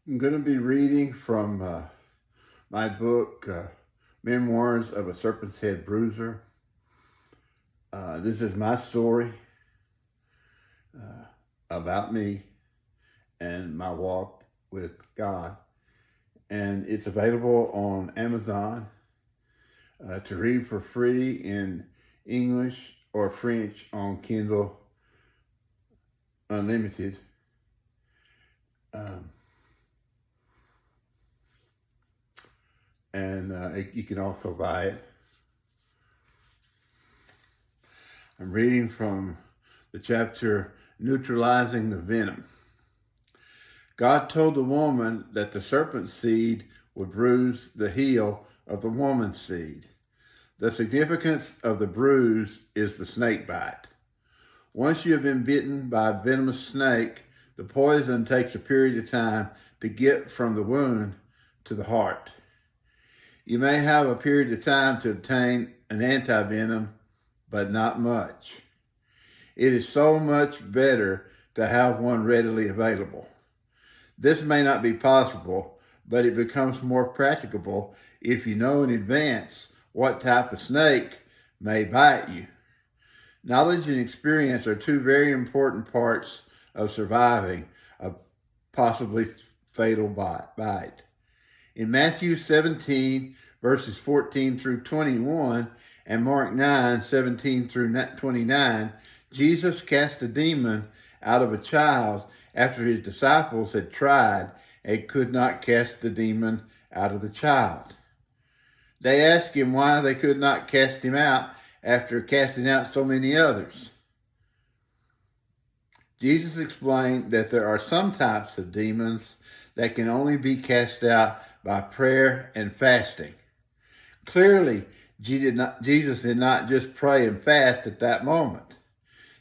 I'm going to be reading from my book, Memoirs of a Serpent's Headbruiser. This is my story about me and my walk with God. And it's available on Amazon to read for free in English or French on Kindle Unlimited. And you can also buy it. I'm reading from the chapter Neutralizing the Venom. God told the woman that the serpent's seed would bruise the heel of the woman's seed. The significance of the bruise is the snake bite. Once you have been bitten by a venomous snake, the poison takes a period of time to get from the wound to the heart. You may have a period of time to obtain an antivenom, but not much. It is so much better to have one readily available. This may not be possible, but it becomes more practicable if you know in advance what type of snake may bite you. Knowledge and experience are two very important parts of surviving a possibly fatal bite. In Matthew 17, verses 14 through 21, and Mark 9, 17 through 29, Jesus cast a demon out of a child after his disciples had tried and could not cast the demon out of the child. They asked him why they could not cast him out after casting out so many others. Jesus explained that there are some types of demons that can only be cast out by prayer and fasting. Clearly, Jesus did not just pray and fast at that moment.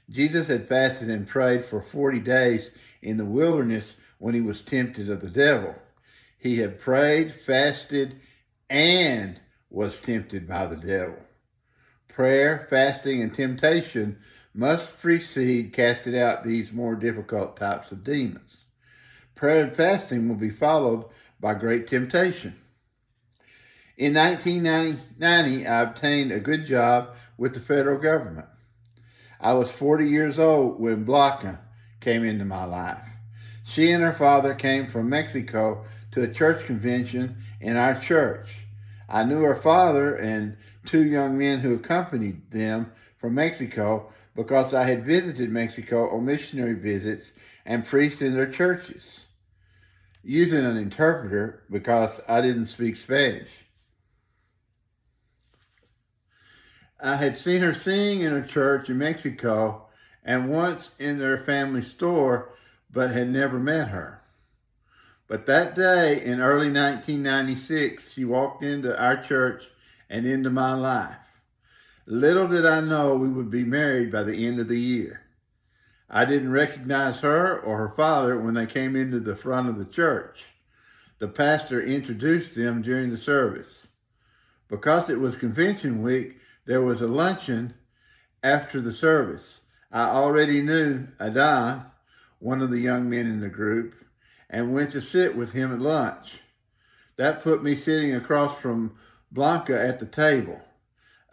Jesus had fasted and prayed for 40 days in the wilderness when he was tempted of the devil. He had prayed, fasted, and was tempted by the devil. Prayer, fasting, and temptation must precede casting out these more difficult types of demons. Prayer and fasting will be followed by great temptation. In 1990, I obtained a good job with the federal government. I was 40 years old when Blanca came into my life. She and her father came from Mexico to a church convention in our church. I knew her father and two young men who accompanied them from Mexico because I had visited Mexico on missionary visits and preached in their churches, using an interpreter because I didn't speak Spanish. I had seen her sing in a church in Mexico and once in their family store, but had never met her. But that day in early 1996, she walked into our church and into my life. Little did I know we would be married by the end of the year. I didn't recognize her or her father when they came into the front of the church. The pastor introduced them during the service. Because it was convention week, there was a luncheon after the service. I already knew Adan, one of the young men in the group, and went to sit with him at lunch. That put me sitting across from Blanca at the table.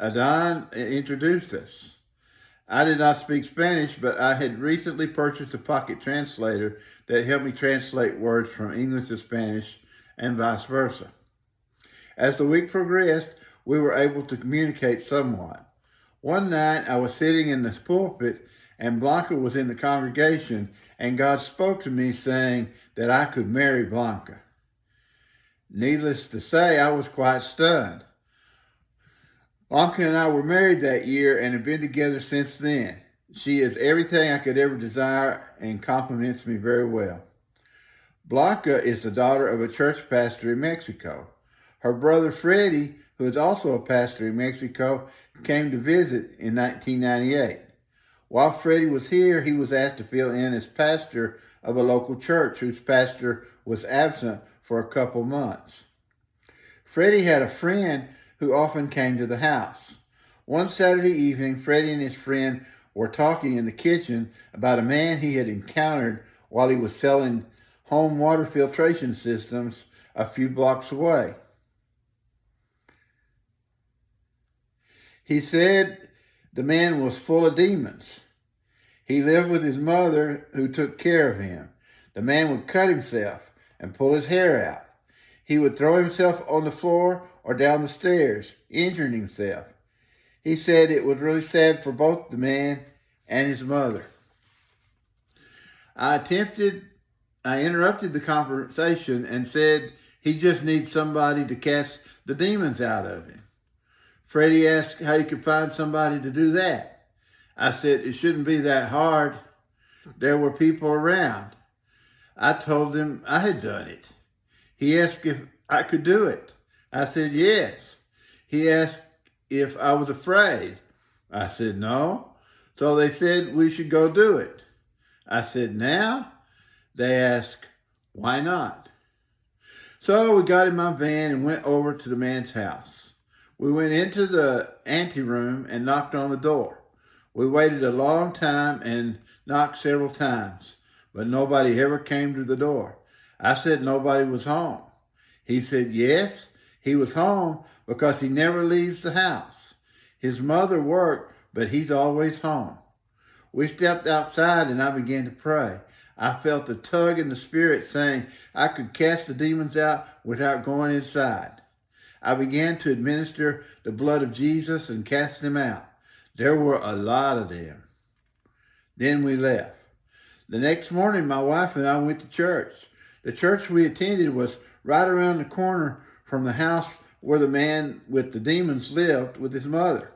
Adan introduced us. I did not speak Spanish, but I had recently purchased a pocket translator that helped me translate words from English to Spanish and vice versa. As the week progressed, we were able to communicate somewhat. One night, I was sitting in this pulpit, and Blanca was in the congregation, and God spoke to me saying that I could marry Blanca. Needless to say, I was quite stunned. Blanca and I were married that year and have been together since then. She is everything I could ever desire and compliments me very well. Blanca is the daughter of a church pastor in Mexico. Her brother Freddie, who is also a pastor in Mexico, came to visit in 1998. While Freddie was here, he was asked to fill in as pastor of a local church whose pastor was absent for a couple months. Freddie had a friend who often came to the house. One Saturday evening, Freddie and his friend were talking in the kitchen about a man he had encountered while he was selling home water filtration systems a few blocks away. He said the man was full of demons. He lived with his mother, who took care of him. The man would cut himself and pull his hair out. He would throw himself on the floor or down the stairs, injuring himself. He said it was really sad for both the man and his mother. I interrupted the conversation and said he just needs somebody to cast the demons out of him. Freddie asked how he could find somebody to do that. I said it shouldn't be that hard. There were people around. I told him I had done it. He asked if I could do it. I said yes. He asked if I was afraid. I said no. So they said we should go do it. I said now? They asked, why not? So we got in my van and went over to the man's house. We went into the anteroom and knocked on the door. We waited a long time and knocked several times, but nobody ever came to the door. I said nobody was home. He said yes, he was home because he never leaves the house. His mother worked, but he's always home. We stepped outside and I began to pray. I felt a tug in the spirit saying I could cast the demons out without going inside. I began to administer the blood of Jesus and cast them out. There were a lot of them. Then we left. The next morning, my wife and I went to church. The church we attended was right around the corner from the house where the man with the demons lived with his mother.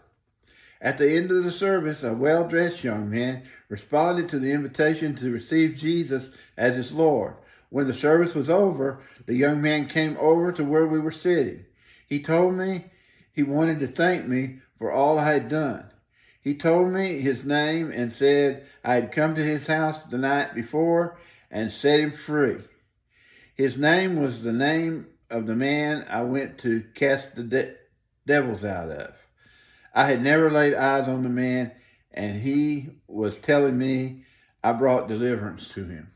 At the end of the service, a well-dressed young man responded to the invitation to receive Jesus as his Lord. When the service was over, the young man came over to where we were sitting. He told me he wanted to thank me for all I had done. He told me his name and said I had come to his house the night before and set him free. His name was the name of the man I went to cast the devils out of. I had never laid eyes on the man, and he was telling me I brought deliverance to him.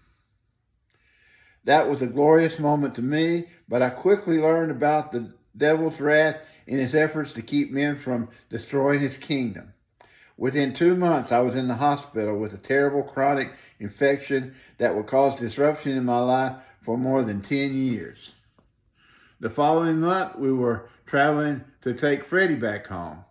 That was a glorious moment to me, but I quickly learned about the devil's wrath in his efforts to keep men from destroying his kingdom. Within 2 months, I was in the hospital with a terrible chronic infection that would cause disruption in my life for more than 10 years. The following month, we were traveling to take Freddie back home.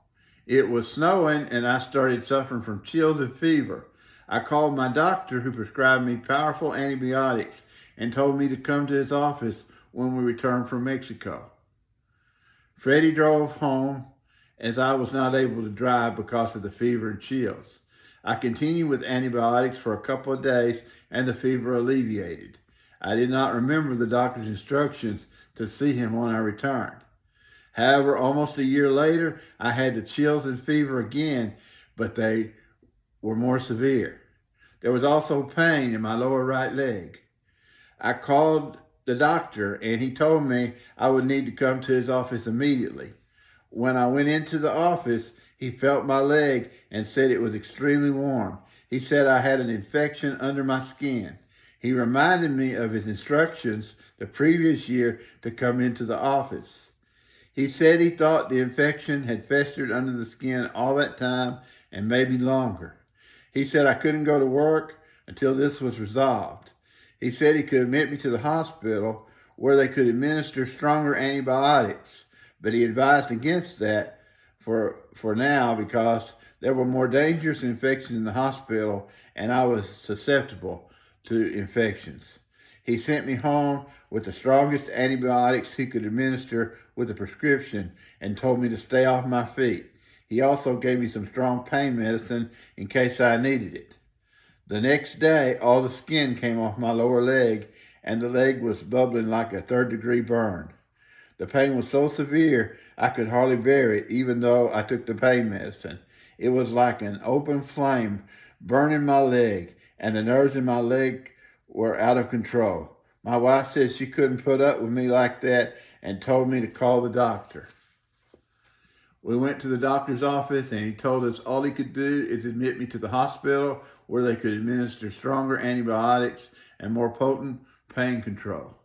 It was snowing and I started suffering from chills and fever. I called my doctor, who prescribed me powerful antibiotics and told me to come to his office when we returned from Mexico. Freddie drove home as I was not able to drive because of the fever and chills. I continued with antibiotics for a couple of days and the fever alleviated. I did not remember the doctor's instructions to see him when I returned. However, almost a year later, I had the chills and fever again, but they were more severe. There was also pain in my lower right leg. I called the doctor and he told me I would need to come to his office immediately. When I went into the office, he felt my leg and said it was extremely warm. He said I had an infection under my skin. He reminded me of his instructions the previous year to come into the office. He said he thought the infection had festered under the skin all that time and maybe longer. He said I couldn't go to work until this was resolved. He said he could admit me to the hospital where they could administer stronger antibiotics, but he advised against that for now because there were more dangerous infections in the hospital and I was susceptible to infections. He sent me home with the strongest antibiotics he could administer with a prescription and told me to stay off my feet. He also gave me some strong pain medicine in case I needed it. The next day, all the skin came off my lower leg and the leg was bubbling like a 3rd-degree burn. The pain was so severe, I could hardly bear it even though I took the pain medicine. It was like an open flame burning my leg, and the nerves in my leg were out of control. My wife said she couldn't put up with me like that and told me to call the doctor. We went to the doctor's office and he told us all he could do is admit me to the hospital where they could administer stronger antibiotics and more potent pain control.